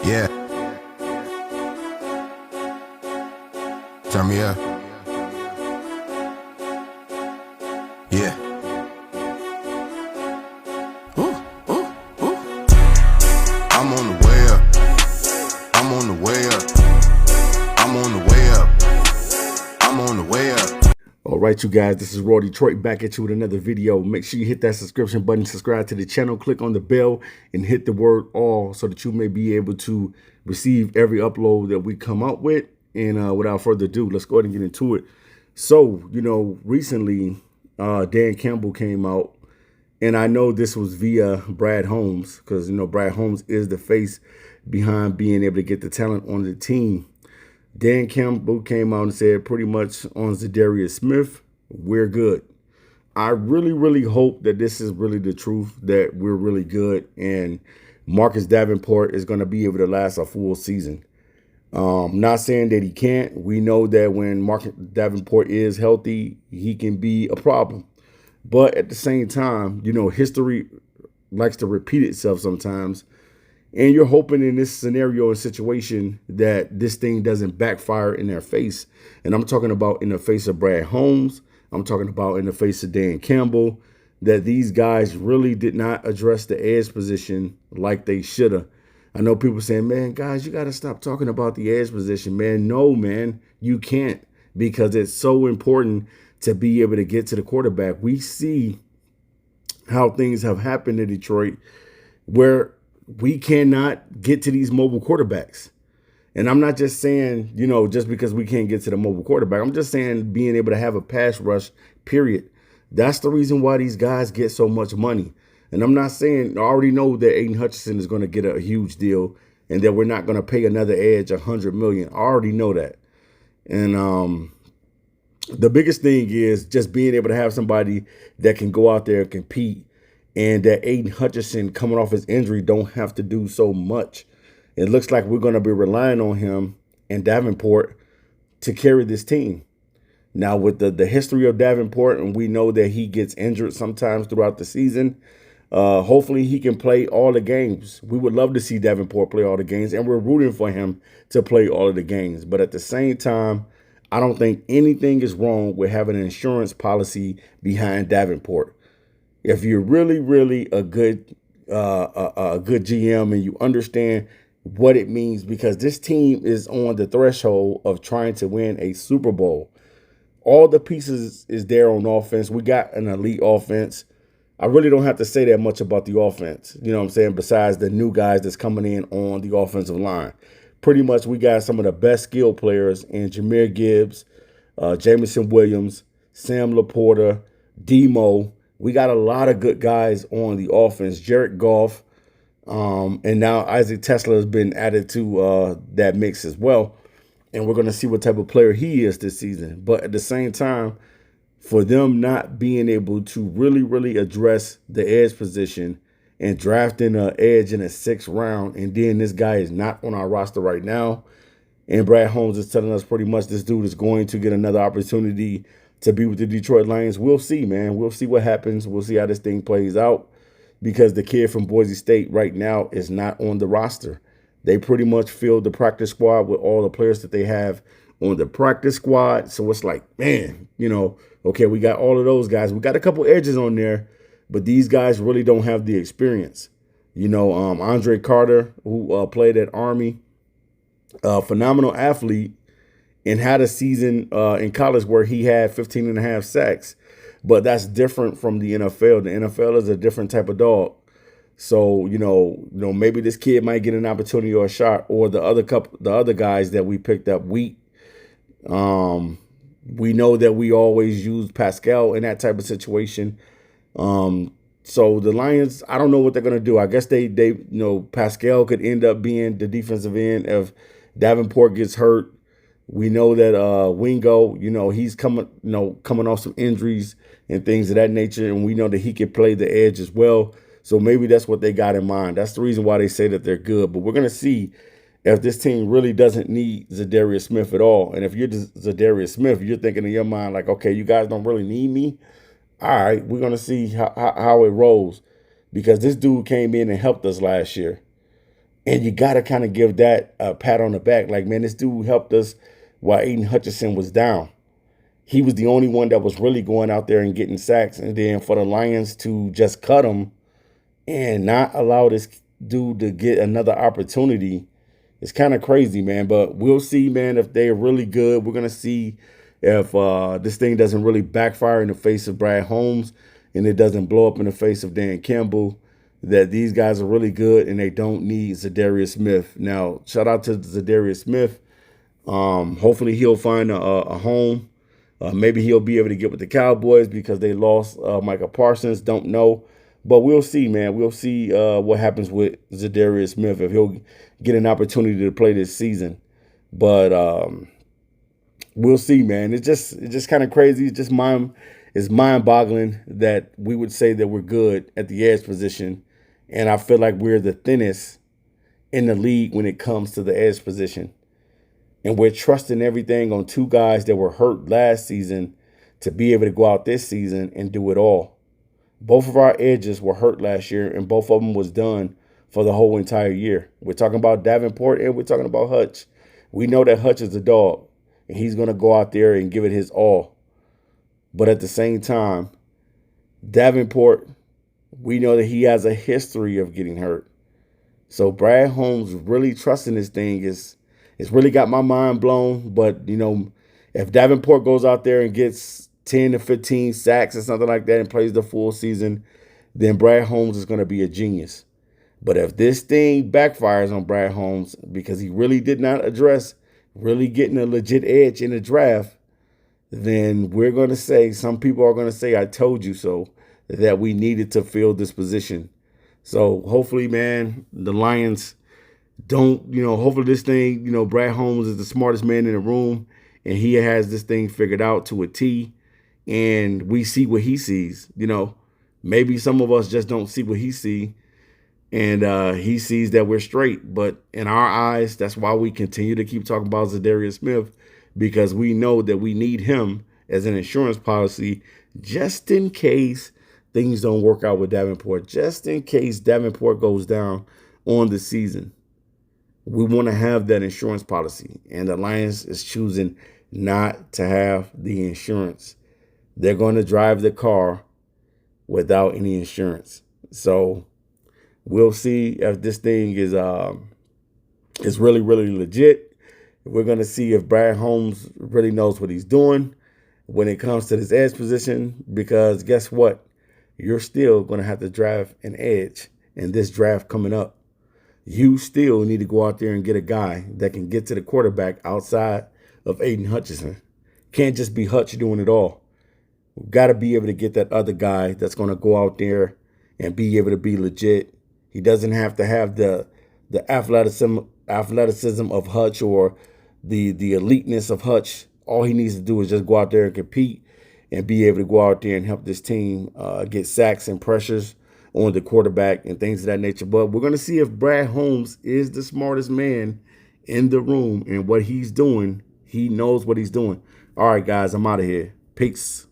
Yeah, turn me up. Yeah. Ooh, ooh, ooh. I'm on the way up. I'm on the way up. I'm on the way up. I'm on the way up. All right, you guys, this is Raw Detroit back at you with another video. Make sure you hit that subscription button, subscribe to the channel, click on the bell, and hit the word all so that you may be able to receive every upload that we come out with. And without further ado, let's go ahead and get into it. So, recently, Dan Campbell came out, and I know this was via Brad Holmes because, Brad Holmes is the face behind being able to get the talent on the team. Dan Campbell came out and said pretty much on Zadarius Smith, we're good. I really, really hope that this is really the truth, that we're really good and Marcus Davenport is going to be able to last a full season. Not saying that he can't. We know that when Marcus Davenport is healthy, he can be a problem. But at the same time, history likes to repeat itself sometimes. And you're hoping in this scenario and situation that this thing doesn't backfire in their face. And I'm talking about in the face of Brad Holmes. I'm talking about in the face of Dan Campbell, that these guys really did not address the edge position like they should have. I know people saying, man, guys, you got to stop talking about the edge position, man. No, man, you can't, because it's so important to be able to get to the quarterback. We see how things have happened in Detroit where we cannot get to these mobile quarterbacks. And I'm not just saying, just because we can't get to the mobile quarterback. I'm just saying being able to have a pass rush, period. That's the reason why these guys get so much money. And I'm not saying, I already know that Aiden Hutchinson is going to get a huge deal and that we're not going to pay another edge $100 million. I already know that. And the biggest thing is just being able to have somebody that can go out there and compete, and that Aiden Hutchinson coming off his injury don't have to do so much. It looks like we're going to be relying on him and Davenport to carry this team. Now, with the history of Davenport, and we know that he gets injured sometimes throughout the season, hopefully he can play all the games. We would love to see Davenport play all the games, and we're rooting for him to play all of the games. But at the same time, I don't think anything is wrong with having an insurance policy behind Davenport. If you're really, really a good GM and you understand what it means, because this team is on the threshold of trying to win a Super Bowl. All the pieces is there on offense. We got an elite offense. I really don't have to say that much about the offense, you know what I'm saying, besides the new guys that's coming in on the offensive line. Pretty much we got some of the best skill players in Jahmyr Gibbs, Jameson Williams, Sam Laporta, Demo. We got a lot of good guys on the offense. Jared Goff, and now Isaac Tesla has been added to that mix as well. And we're going to see what type of player he is this season. But at the same time, for them not being able to really, really address the edge position and drafting an edge in the 6th round, and then this guy is not on our roster right now, and Brad Holmes is telling us pretty much this dude is going to get another opportunity to be with the Detroit Lions. We'll see, man. We'll see what happens. We'll see how this thing plays out, because the kid from Boise State right now is not on the roster. They pretty much filled the practice squad with all the players that they have on the practice squad. So it's like, man, okay, we got all of those guys. We got a couple edges on there, but these guys really don't have the experience. Andre Carter, who played at Army, a phenomenal athlete, and had a season in college where he had 15.5 sacks. But that's different from the NFL. The NFL is a different type of dog. So, maybe this kid might get an opportunity or a shot, or the other guys that we picked up weak. We know that we always use Pascal in that type of situation. So the Lions, I don't know what they're going to do. I guess they Pascal could end up being the defensive end if Davenport gets hurt. We know that Wingo, he's coming off some injuries and things of that nature, and we know that he can play the edge as well. So maybe that's what they got in mind. That's the reason why they say that they're good. But we're going to see if this team really doesn't need Za'Darius Smith at all. And if you're Zadarius Smith, you're thinking in your mind like, okay, you guys don't really need me. All right, we're going to see how it rolls, because this dude came in and helped us last year. And you got to kind of give that a pat on the back. Like, man, this dude helped us while Aiden Hutchinson was down. He was the only one that was really going out there and getting sacks. And then for the Lions to just cut him and not allow this dude to get another opportunity, it's kind of crazy, man. But we'll see, man, if they're really good. We're going to see if this thing doesn't really backfire in the face of Brad Holmes and it doesn't blow up in the face of Dan Campbell, that these guys are really good and they don't need Za'Darius Smith. Now, shout out to Zadarius Smith. Hopefully he'll find a home. Maybe he'll be able to get with the Cowboys because they lost Micah Parsons. Don't know. But we'll see, man. We'll see what happens with Zadarius Smith, if he'll get an opportunity to play this season. But we'll see, man. It's just kind of crazy. It's mind-boggling that we would say that we're good at the edge position. And I feel like we're the thinnest in the league when it comes to the edge position. And we're trusting everything on two guys that were hurt last season to be able to go out this season and do it all. Both of our edges were hurt last year, and both of them was done for the whole entire year. We're talking about Davenport and we're talking about Hutch. We know that Hutch is a dog, and he's going to go out there and give it his all. But at the same time, Davenport, we know that he has a history of getting hurt. So Brad Holmes really trusting this thing it's really got my mind blown. But, you know, if Davenport goes out there and gets 10 to 15 sacks or something like that and plays the full season, then Brad Holmes is going to be a genius. But if this thing backfires on Brad Holmes because he really did not address really getting a legit edge in the draft, then we're going to say, some people are going to say, I told you so, that we needed to fill this position. So hopefully, man, the Lions don't, hopefully this thing, Brad Holmes is the smartest man in the room and he has this thing figured out to a T, and we see what he sees. Maybe some of us just don't see what he sees, and he sees that we're straight. But in our eyes, that's why we continue to keep talking about Zadarius Smith, because we know that we need him as an insurance policy just in case things don't work out with Davenport, just in case Davenport goes down on the season. We want to have that insurance policy, and the Lions is choosing not to have the insurance. They're going to drive the car without any insurance. So we'll see if this thing is really, really legit. We're going to see if Brad Holmes really knows what he's doing when it comes to this edge position, because guess what? You're still going to have to draft an edge in this draft coming up. You still need to go out there and get a guy that can get to the quarterback outside of Aiden Hutchinson. Can't just be Hutch doing it all. We've got to be able to get that other guy that's going to go out there and be able to be legit. He doesn't have to have the athleticism of Hutch or the eliteness of Hutch. All he needs to do is just go out there and compete and be able to go out there and help this team get sacks and pressures on the quarterback and things of that nature. But we're going to see if Brad Holmes is the smartest man in the room, and what he's doing, he knows what he's doing. All right, guys, I'm out of here. Peace.